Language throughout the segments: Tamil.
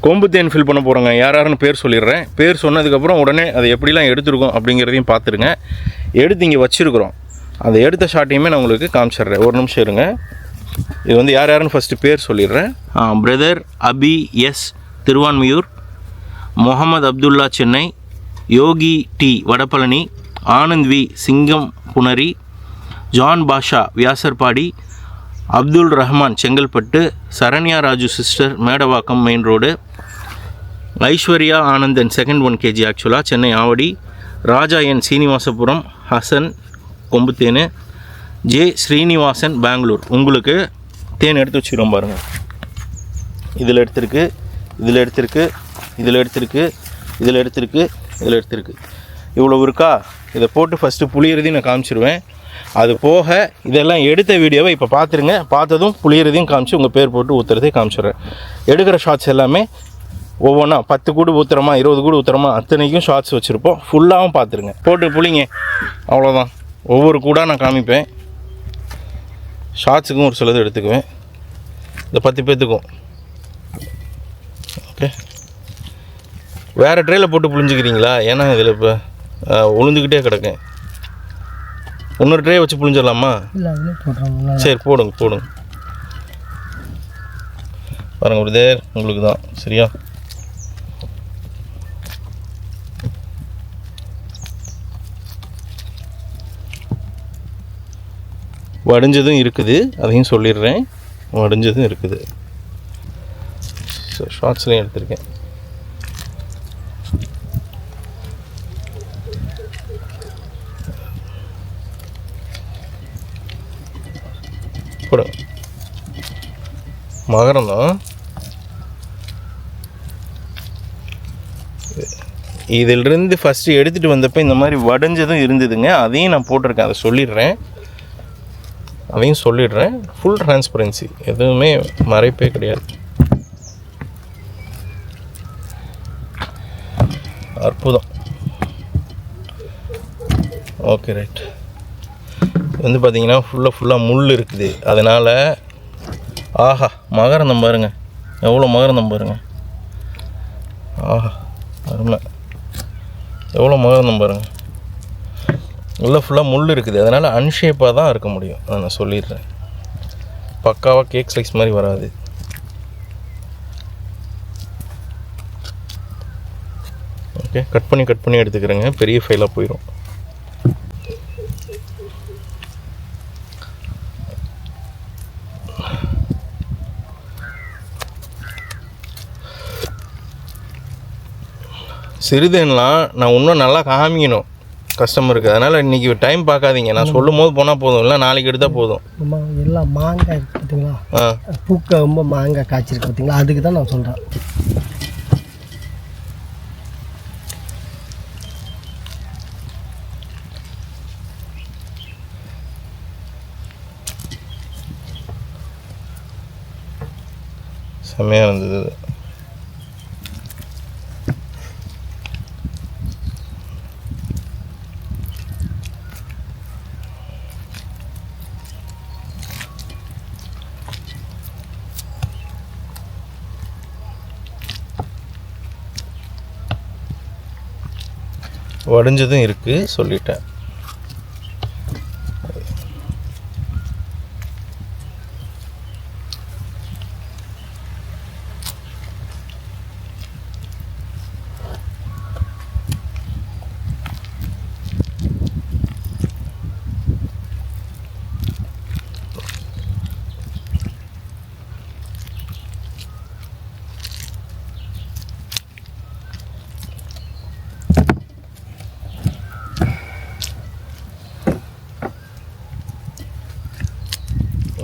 கொம்பு தேன் ஃபில் பண்ண போகிறோங்க. யாருன்னு பேர் சொல்லிடுறேன். பேர் சொன்னதுக்கப்புறம் உடனே அதை எப்படிலாம் எடுத்துருக்கோம் அப்படிங்கிறதையும் பார்த்துருங்க. எடுத்து இங்கே வச்சுருக்குறோம். அதை எடுத்த ஷாட்டையுமே நான் உங்களுக்கு காமிச்சிட்றேன். ஒரு நிமிஷம் இருங்க. இது வந்து யாருன்னு ஃபஸ்ட்டு பேர் சொல்லிடுறேன். Brother Abhi S Thiruvanmiyur, Mohammed Abdullah Chennai, Yogi D Vadapalani, Anand V Singampunari, John Basha Vyasarpadi, Abdul Rahman Chengalpattu, Saranya Raju sister Medavakkam main road, Aishwarya Anandan second 1 kg ஆக்சுவலாக சென்னை ஆவடி, ராஜா என் சீனிவாசபுரம், ஹசன் கொம்பு தேன், ஜே ஸ்ரீனிவாசன் பெங்களூர். உங்களுக்கு தேன் எடுத்து வச்சுக்கிறோம் பாருங்கள். இதில் எடுத்திருக்கு, இதில் எடுத்திருக்கு, இதில் எடுத்திருக்கு, இதில் எடுத்திருக்கு, இதில் எடுத்திருக்கு. இவ்வளோ இருக்கா? இதை போட்டு ஃபஸ்ட்டு புளியறதையும் நான் காமிச்சிடுவேன். அது போக இதெல்லாம் எடுத்த வீடியோவை இப்போ பார்த்துருங்க. பார்த்ததும் புளியறதையும் காமிச்சு உங்கள் பேர் போட்டு ஊற்றுறதையும் காமிச்சிடுறேன். எடுக்கிற ஷார்ட்ஸ் எல்லாமே ஒவ்வொன்றா 10 கூடு ஊற்றுறோமா 20 கூடு ஊற்றுறோமா அத்தனைக்கும் ஷார்ட்ஸ் வச்சுருப்போம். ஃபுல்லாகவும் பார்த்துருங்க. போட்டு புளிங்க, அவ்வளோதான். ஒவ்வொரு கூடாக நான் காமிப்பேன். ஷார்ட்ஸுக்கும் ஒரு சிலது எடுத்துக்குவேன். இந்த 10 பேர்த்துக்கும் ஓகே. வேறு ட்ரேயில் போட்டு புளிஞ்சிக்கிறீங்களா? ஏன்னா இதில் இப்போ உளுந்துக்கிட்டே கிடக்கேன். இன்னொரு ட்ரே வச்சு புளிஞ்சிடலாமா? சரி, போடுங்க போடுங்க. பாருங்கள், ஒரு தேர் உங்களுக்கு தான். சரியா? வடிஞ்சதும் இருக்குது, அதையும் சொல்லிடுறேன். வடிஞ்சதும் இருக்குது. ஷார்ட்ஸ்லையும் எடுத்திருக்கேன். போடுங்க. மகரம் தான். இதிலிருந்து ஃபஸ்ட்டு எடுத்துகிட்டு வந்தப்போ இந்த மாதிரி வடைஞ்சதும் இருந்ததுங்க. அதையும் நான் போட்டிருக்கேன். அதை சொல்லிடுறேன். அதையும் சொல்லிடுறேன். ஃபுல் டிரான்ஸ்பரன்சி, எதுவுமே மறைப்பே கிடையாது. அற்புதம். Okay, right. வந்து பார்த்தீங்கன்னா ஃபுல்லாக முள் இருக்குது. அதனால் ஆஹா, மகரந்தம் பாருங்கள், எவ்வளோ மகரந்தம் பாருங்கள். ஆஹா, அருமை. எவ்வளோ மகரந்தம் பாருங்கள். உள்ளே ஃபுல்லாக முள் இருக்குது. அதனால் அன்ஷேப்பாக தான் இருக்க முடியும். நான் சொல்லிடுறேன். பக்காவாக கேக் ஸ்லைஸ் மாதிரி வராது. ஓகே, கட் பண்ணி எடுத்துக்கிறேங்க. பெரிய ஃபைலாக போயிடும். சிறுதேன்லாம் நான் இன்னும் நல்லா காமிக்கணும் கஸ்டமருக்கு. அதனால் இன்றைக்கி டைம் பார்க்காதீங்க. நான் சொல்லும் போது போனால் போதும், இல்லை நாளைக்கு எடுத்தால் போதும். எல்லாம் மாங்காய் இருக்குது பார்த்தீங்களா? பூக்க ரொம்ப மாங்காய் காய்ச்சிருக்கு பார்த்தீங்களா? அதுக்கு தான் நான் சொல்கிறேன். செம்மையாக இருந்தது. வடிஞ்சதும் இருக்குது, சொல்லிட்டேன்.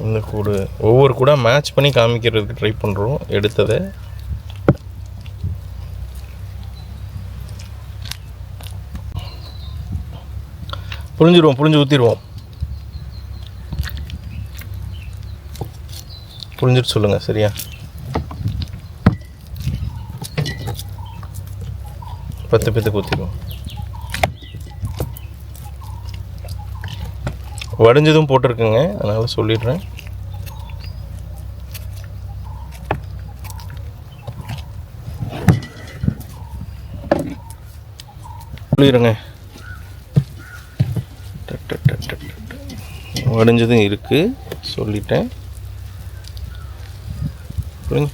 இந்த கூடு ஒவ்வொரு கூட மேட்ச் பண்ணி காமிக்கிறதுக்கு ட்ரை பண்ணுறோம். எடுத்ததை புழிஞ்சு ஊற்றிடுவோம். புழிஞ்சிட்டு சொல்லுங்கள். சரியா? 10 பேத்துக்கு ஊற்றிடுவோம். வடிஞ்சதும் போட்டிருக்குங்க, அதனால் சொல்லிடுறேன். சொல்லிடுங்க. வடிஞ்சதும் இருக்குது சொல்லிட்டேன். புரியுங்க.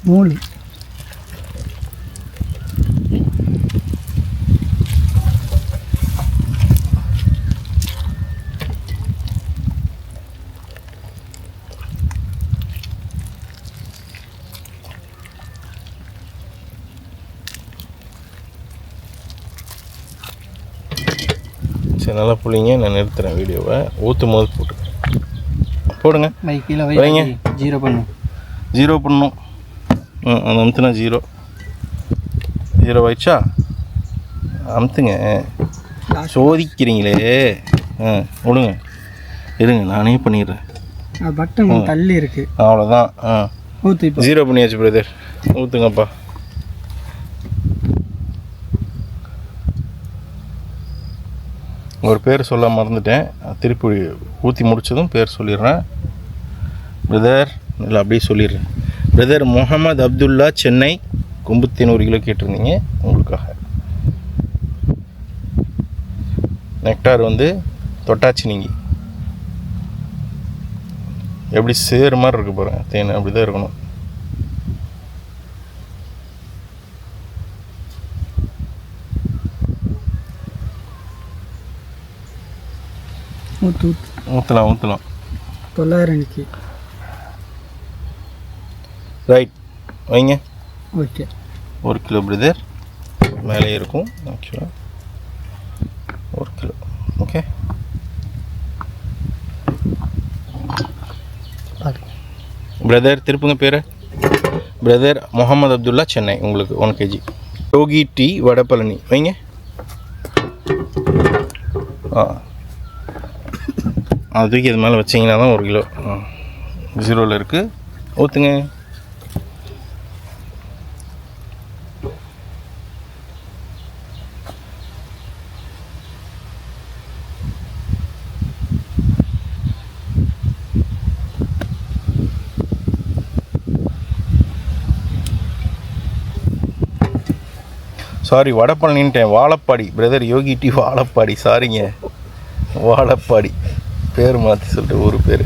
மூலி சரி, நல்லா புளிங்க. நான் நிறுத்துகிறேன் வீடியோவை. ஊற்றும் போது போடுங்க. கீழே வைங்க. 0 பண்ணும். 0 பண்ணணும். அந்த அமுத்துனா 0 ஆயிடுச்சா? அமுத்துங்க. சோதிக்கிறீங்களே. விடுங்க. இருங்க, நானே பண்ணிடுறேன். பட்டன் தள்ளி இருக்கு. அவ்வளோதான். ஊற்றி 0 பண்ணியாச்சு பிரதர். ஊற்றுங்கப்பா. ஒரு பேர் சொல்ல மறந்துட்டேன். திருப்பி ஊற்றி முடித்ததும் பேர் சொல்லிடுறேன். பிரதர் இல்லை அப்படியே சொல்லிடுறேன். பிரதர் முகமது அப்துல்லா, சென்னை, கும்புத்தேன் 1 கிலோ கேட்டிருந்தீங்க. உங்களுக்காக நெக்டார் வந்து தொட்டாச்சு. நீங்கள் எப்படி சேர் மாதிரி இருக்கு பாருங்க. தேன் அப்படி தான் இருக்கணும். ஊற்றலாம். 900 ரைட் வைங்க. ஓகே. 1 கிலோ பிரதர் மேலே இருக்கும். ஆக்சுவலாக 1 கிலோ. ஓகே. பிரதர் திருப்புங்க பேர். பிரதர் முகமது அப்துல்லா, சென்னை. உங்களுக்கு 1 kg. யோகி டீ, வடபழனி. வைங்க. அது தூக்கி அது மேலே வச்சிங்கன்னா தான் 1 கிலோ 0ல் இருக்குது. ஊற்றுங்க. சாரி, வடபழனின்ட்டேன். வாழப்பாடி பிரதர். யோகி டீ வாழப்பாடி. சாரிங்க, வாழப்பாடி. பேர் மாற்றி சொல்லிட்டு ஊர் பேர்.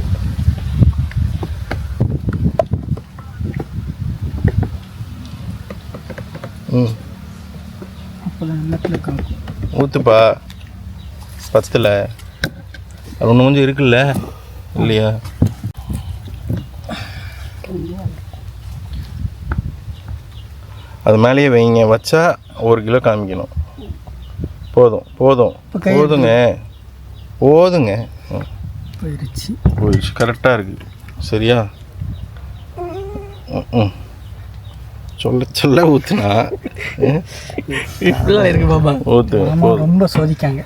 ஊற்றுப்பா. 10ல் அது ஒன்று கொஞ்சம் இருக்குல்ல இல்லையா? அது மேலேயே வைங்க. வச்சா 1 கிலோ காமிக்கணும். போதுங்க. போயிடுச்சு. கரெக்டாக இருக்குது. சரியா? சொல்ல ஊற்றுனா இருக்கு பாபா. ஊற்று. ரொம்ப சோதிக்காங்க.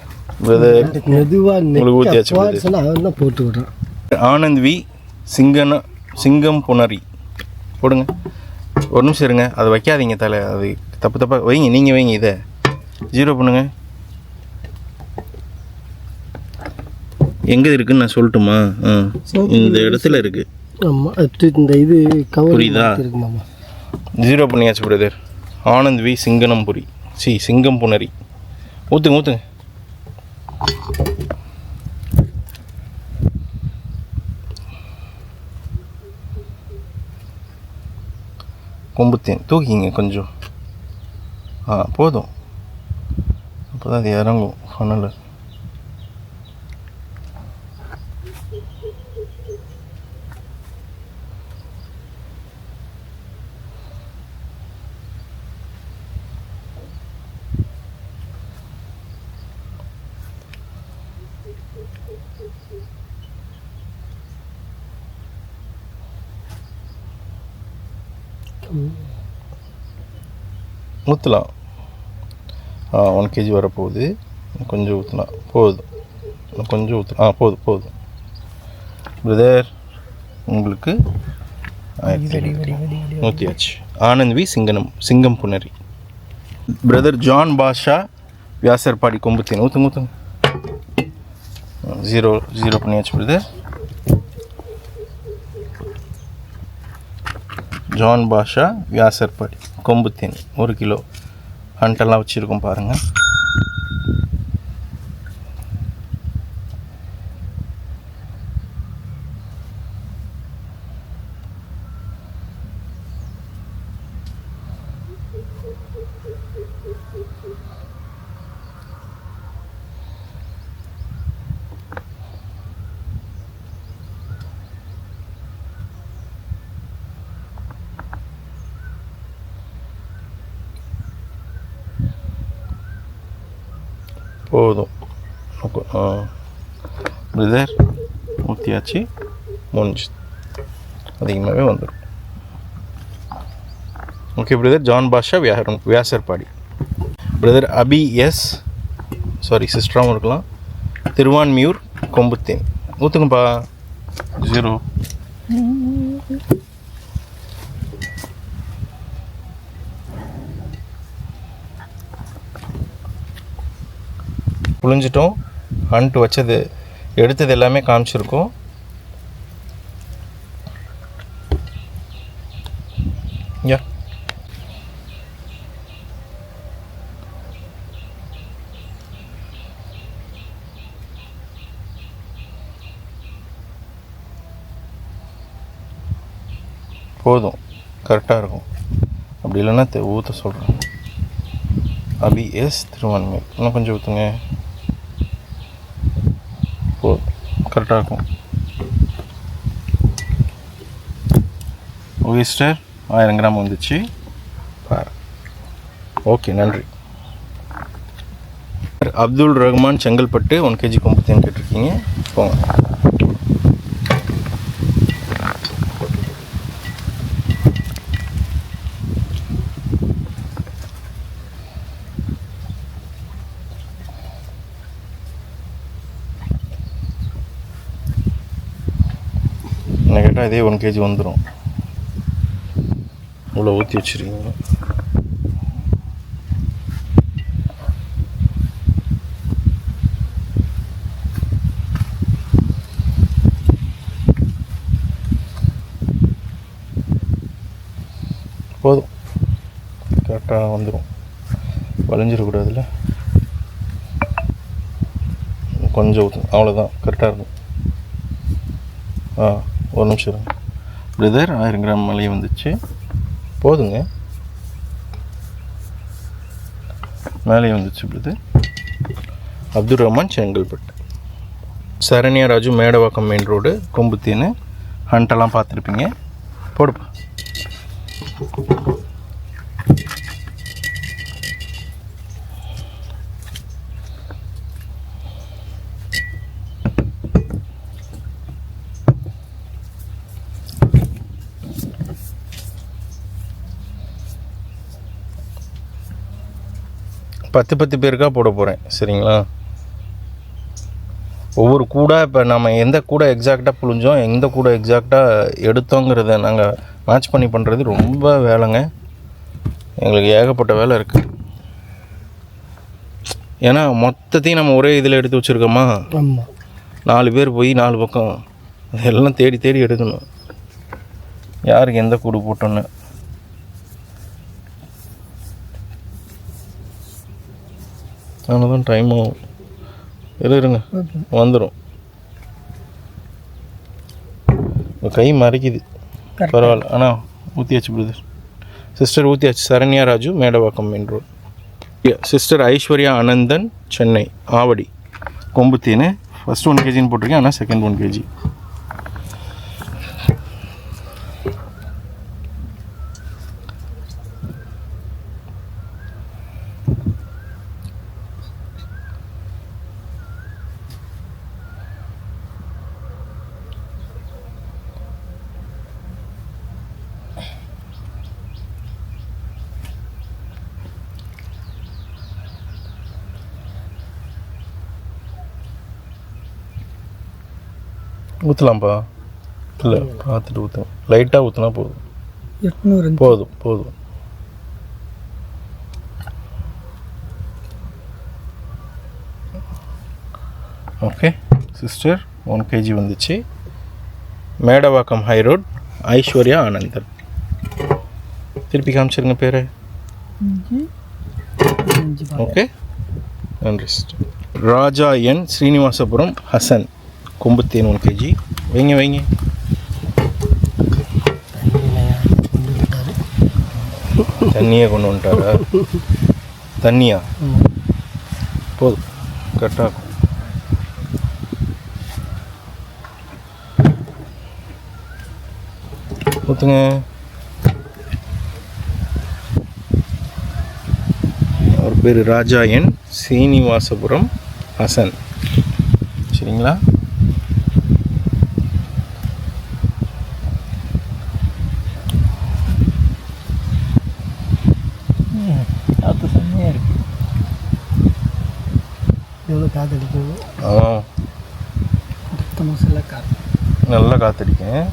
உங்களுக்கு ஊற்றியாச்சு. போட்டு விடுறேன். ஆனந்த் வி, சிங்கம் புனரி. போடுங்க. 1 நிமிஷம் இருங்க. அதை வைக்காதீங்க. அது தப்பாக வைங்க. நீங்கள் வைங்க. இதை 0 பண்ணுங்க. எங்கே இருக்குன்னு நான் சொல்லட்டுமா? இந்த இடத்துல இருக்குது. ஆமாம், இந்த இது புரியுதா? 0 பண்ணியாச்சு பிரதர். ஆனந்த் வி, சிங்கம் புனரி. ஊற்றுங்க. கும்புத்தேன் தூக்கிங்க கொஞ்சம். போதும். அப்போ தான் அது இறங்கும் ஃபனல். ஊற்றலாம். 1 kg வரப்போகுது. கொஞ்சம் ஊற்றினா போதும். கொஞ்சம் போதும் பிரதர். உங்களுக்கு ஊற்றியாச்சு. ஆனந்த் வி, சிங்கம் புனரி. Brother John Basha, Vyasarpadi கொம்புத்தேன். ஊற்றுங்க ஊற்றுங்க. 0 பண்ணியாச்சு brother. John Basha Vyasarpadi கொம்புத்தேன் 1 kilo. ஹண்டெல்லாம் வச்சுருக்கோம் பாருங்கள். போதும் பிரதர், ஊற்றியாச்சு, முடிஞ்சு. அதிகமாகவே வந்துடும். Okay brother. John Basha Vyasarpadi. Brother Abhi S, sorry சிஸ்டராகவும் இருக்கலாம், திருவான்மியூர் கொம்புத்தேன். ஊற்றுங்கப்பா. 0. புழிஞ்சிட்டோம். ஹண்ட் வச்சது எடுத்தது எல்லாமே காமிச்சிருக்கோம். யா போதும், கரெக்டாக இருக்கும். அப்படி இல்லைன்னா ஊற்ற சொல்கிறேன். அபி எஸ் திருவான்மியூர். இன்னும் கொஞ்சம் ஊற்றுங்க. போதும், கரெக்டாக இருக்கும். ஒயிஸ்டர் 1000 கிராம் வந்துச்சு பாரு. ஓகே, நன்றி. அப்துல் ரஹ்மான் செங்கல்பட்டு 1 kg கொம்புத்தேன் கேட்டிருக்கீங்க. போங்க. என்ன கேட்டால் இதே 1 kg வந்துடும். இவ்வளோ ஊற்றி வச்சுருக்கீங்க. போதும், கரெக்டாக வந்துடும். வளைஞ்சிடக்கூடாதுல்ல. கொஞ்சம் ஊற்றும், அவ்வளோதான், கரெக்டாக இருக்கும். ஒரு நிமிஷம் இருங்க பிரதர். 1000 கிராம் மலையை வந்துச்சு. போதுங்க, மேலேயே வந்துச்சு brother. Abdul Rahman Chengalpattu. Saranya Raju Medavakkam main road கொம்புத்தேன்னு. ஹண்டெல்லாம் பார்த்துருப்பீங்க. போடுப்பா. பத்து பேருக்காக போட போகிறேன், சரிங்களா? ஒவ்வொரு கூடை இப்போ நம்ம எந்த கூடை எக்ஸாக்டாக புழிஞ்சோம், எந்த கூடை எக்ஸாக்டாக எடுத்தோங்கிறத நாங்கள் மேட்ச் பண்ணி பண்ணுறது ரொம்ப வேலைங்க. எங்களுக்கு ஏகப்பட்ட வேலை இருக்குது. ஏன்னா மொத்தத்தையும் நம்ம ஒரே இதில் எடுத்து வச்சுருக்கோமா. 4 பேர் போய் 4 பக்கம் எல்லாம் தேடி தேடி எடுக்கணும், யாருக்கு எந்த கூடு போட்டோன்னு. அதனால்தான் டைம் ஆகும். இருங்க, வந்துடும். கை மறைக்குது, பரவாயில்ல. ஆனால் ஊற்றியாச்சு பிரதர். சிஸ்டர் ஊற்றியாச்சு. Saranya Raju Medavakkam main road. Sister Aishwarya Anandan Chennai Avadi கொம்புத்தேன்னு. ஃபஸ்ட் 1 kgன்னு போட்டிருக்கேன், ஆனால் செகண்ட் 1 kg. ஊற்றலாம்ப்பா. இல்லை, பார்த்துட்டு ஊற்றுங்க. லைட்டாக ஊற்றினா போதும். 800 போதும். ஓகே சிஸ்டர் 1 kg வந்துச்சு. Medavakkam high road, Aishwarya Anandan. திருப்பி காமிச்சிருங்க பேர். ஓகே, நன்றி சிஸ்டர். ராஜா என் ஸ்ரீனிவாசபுரம் ஹசன், கொம்புத்தேன் 1 kg. வைங்க வைங்க. தண்ணியை கொண்டு வந்துட்டாரா? தண்ணியா? போதும், கரெக்டாகும். ஊற்றுங்க. அவர் பேர் ராஜா என் சீனிவாசபுரம் ஹசன். சரிங்களா? காற்று செம்மையாக இருக்குது. எவ்வளோ காற்று அடிக்குது? மசாலா காற்று நல்லா காற்றடிக்கேன்.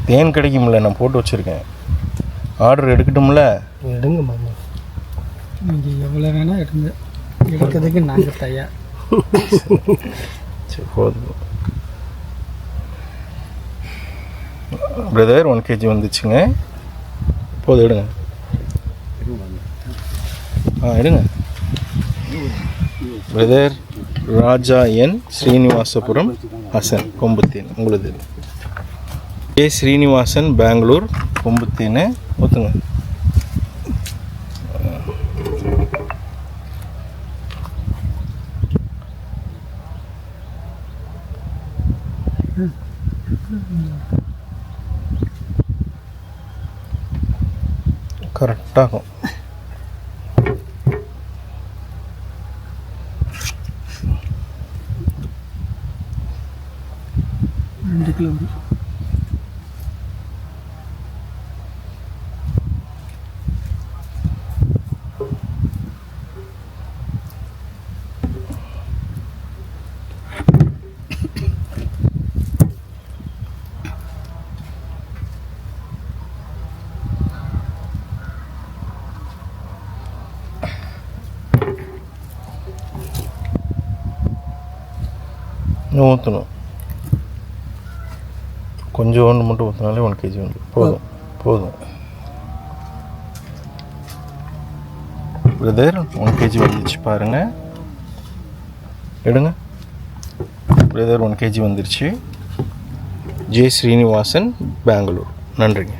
தேன் கிடைக்கும்ல, நான் போட்டு வச்சுருக்கேன். ஆர்டர் எடுக்கட்டும்ல? எடுங்க மாமா, நீங்கள் எவ்வளோ வேணால் எடுங்க, எடுக்கிறதுக்கு நாங்கள் தயார். சரி, போதும் பிரதர். 1 kg வந்துச்சுங்க. போதும், எடுங்க. எடுங்க பிரதர். ராஜா என் ஸ்ரீனிவாசபுரம் ஹசன், கொம்புத்தேன் உங்களுது. ஏ ஸ்ரீனிவாசன், பெங்களூர், கொம்புத்தேன். ஊற்றுங்க. கரெக்டாகும். கிலோ ஊற்றணும். கொஞ்சோண்டு மட்டும் ஊற்றினாலே 1 kg வந்து போதும். போதும் பிரதர். 1 kg வந்துருச்சு பாருங்கள், எடுங்க பிரதர். 1 kg வந்துருச்சு. ஜே ஸ்ரீனிவாசன், பெங்களூர். நன்றிங்க.